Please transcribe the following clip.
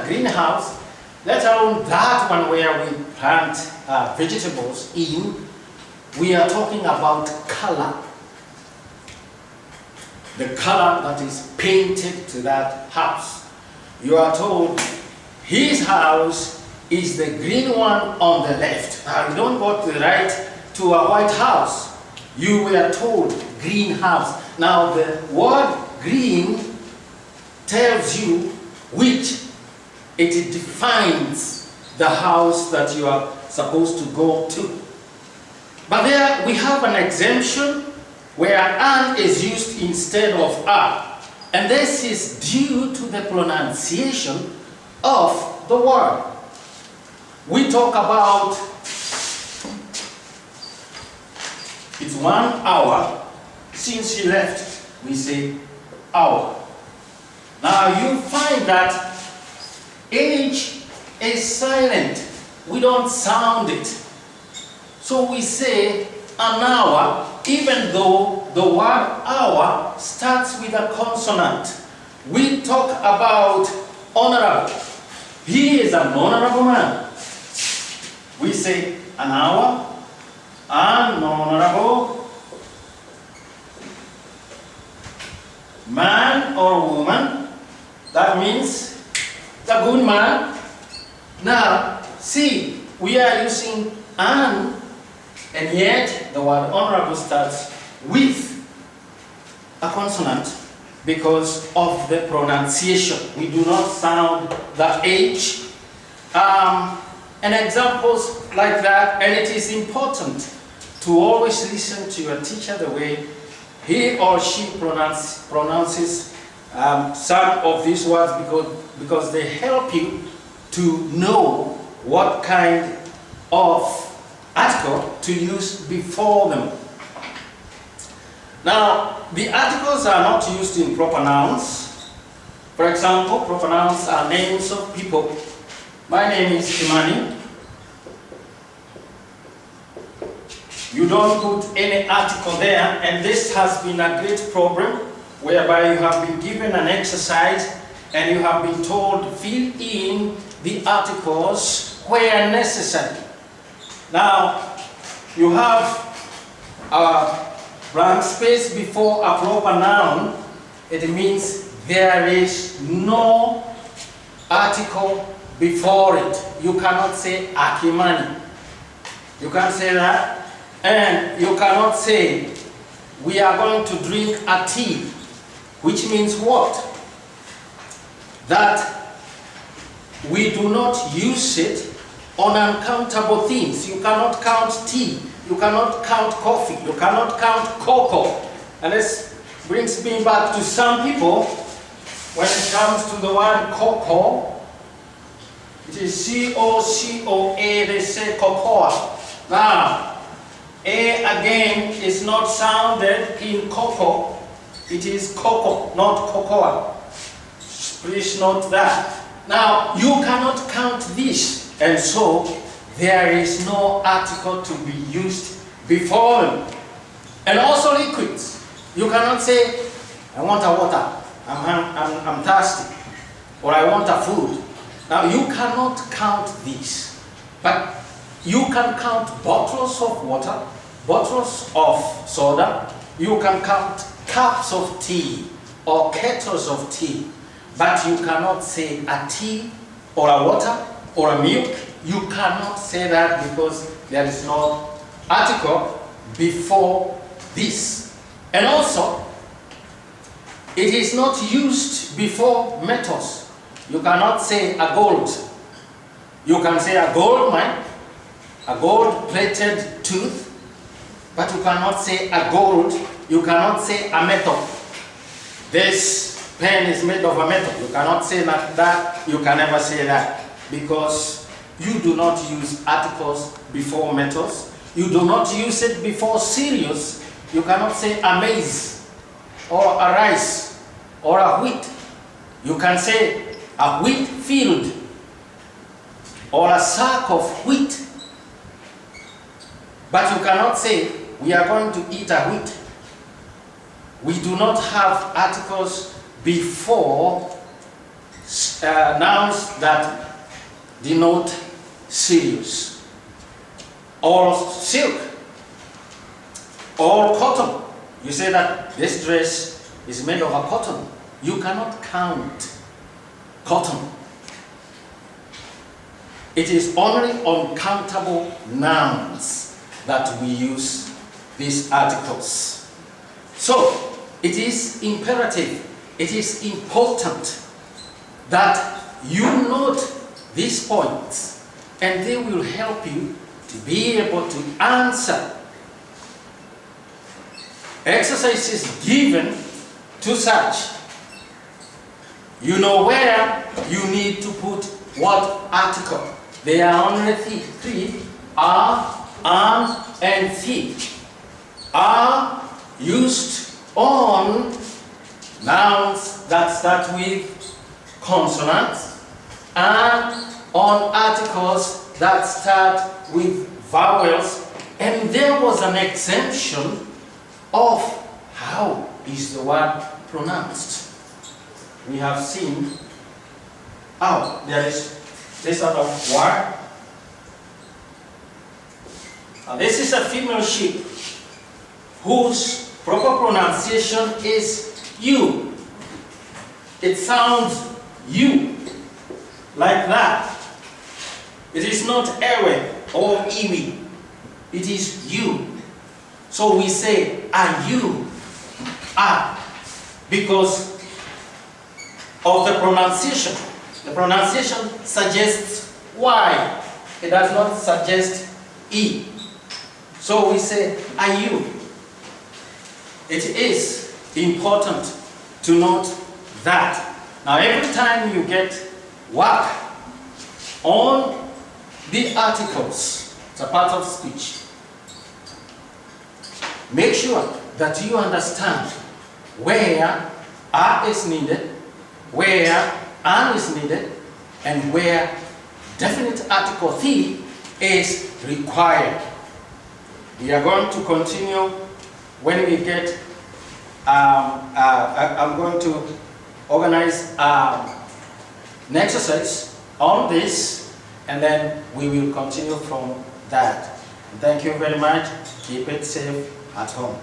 a greenhouse, let alone that one where we plant vegetables in, we are talking about color. The color that is painted to that house. You are told his house is the green one on the left. Now you don't go to the right to a white house. You were told greenhouse. Now the word green tells you which it defines the house that you are supposed to go to. But there we have an exemption where an is used instead of a. And this is due to the pronunciation of the word. We talk about it's 1 hour since he left. We say hour. Now you find that H is silent. We don't sound it. So we say an hour, even though the word hour starts with a consonant. We talk about honorable. He is an honorable man. We say an hour, an honorable man or woman. That means a good man. Now, see, we are using an, and yet the word honorable starts with a consonant because of the pronunciation. We do not sound the H. And examples like that, and it is important to always listen to your teacher the way he or she pronounces some of these words because they help you to know what kind of article to use before them. Now, the articles are not used in proper nouns. For example, proper nouns are names of people. My name is Imani. You don't put any article there, and this has been a great problem whereby you have been given an exercise and you have been told fill in the articles where necessary. Now, you have a blank space before a proper noun. It means there is no article before it. You cannot say Akimani. You can't say that. And you cannot say we are going to drink a tea, which means what? That we do not use it on uncountable things. You cannot count tea. You cannot count coffee. You cannot count cocoa. And this brings me back to some people. When it comes to the word cocoa, it is C-O-C-O-A. They say cocoa. Now, A again is not sounded in cocoa. It is cocoa, not cocoa. Please note that. Now, you cannot count this, and so there is no article to be used before them. And also liquids. You cannot say, I want a water, I'm thirsty, or I want a food. Now, you cannot count this, but you can count bottles of water, bottles of soda. You can count cups of tea or kettles of tea, but you cannot say a tea or a water or a milk. You cannot say that because there is no article before this. And also, it is not used before metals. You cannot say a gold. You can say a gold mine, a gold-plated tooth, but you cannot say a gold. You cannot say a metal. This pen is made of a metal. You cannot say that. You can never say that because you do not use articles before metals. You do not use it before cereals. You cannot say a maize or a rice or a wheat. You can say a wheat field or a sack of wheat. But you cannot say, we are going to eat a wheat. We do not have articles before nouns that denote serious. All silk, all cotton. You say that this dress is made of a cotton. You cannot count cotton. It is only uncountable nouns that we use these articles. So, it is imperative, it is important that you note these points, and they will help you to be able to answer exercises given to such. You know where you need to put what article. There are only three: are, and the. Are used on nouns that start with consonants and on articles that start with vowels. And there was an exemption of how is the word pronounced. We have seen how there is this sort of word. This is a female sheep whose proper pronunciation is you. It sounds you, like that. It is not ewe or iwi. It is you. So we say, are you? Are. Because of the pronunciation. The pronunciation suggests Y. It does not suggest E. So we say, are you? It is important to note that. Now every time you get work on the articles, it's a part of speech, make sure that you understand where are is needed, where an is needed, and where definite article the is required. We are going to continue when we get, I'm going to organize an exercise on this, and then we will continue from that. Thank you very much. Keep it safe at home.